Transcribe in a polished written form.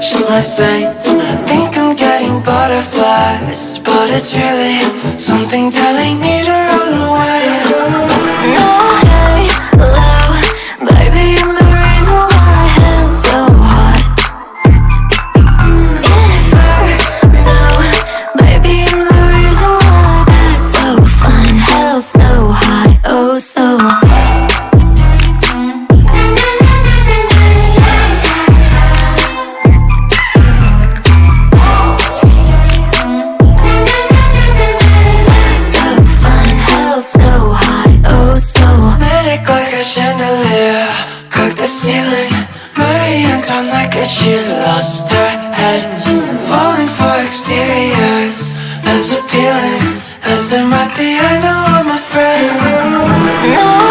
she's my saint. Think I'm getting butterflies, but it's really something telling me to run away. No, hey, low, baby, I'm the reason why my head's so hot. Inferno, baby, I'm the reason why my bed's so fun. Hell's so hot, oh so hot. Chandelier, crack the ceiling. Marie Antoinette, she's lost her head. Falling for exteriors, as appealing as there might be. I know I'm afraid. No.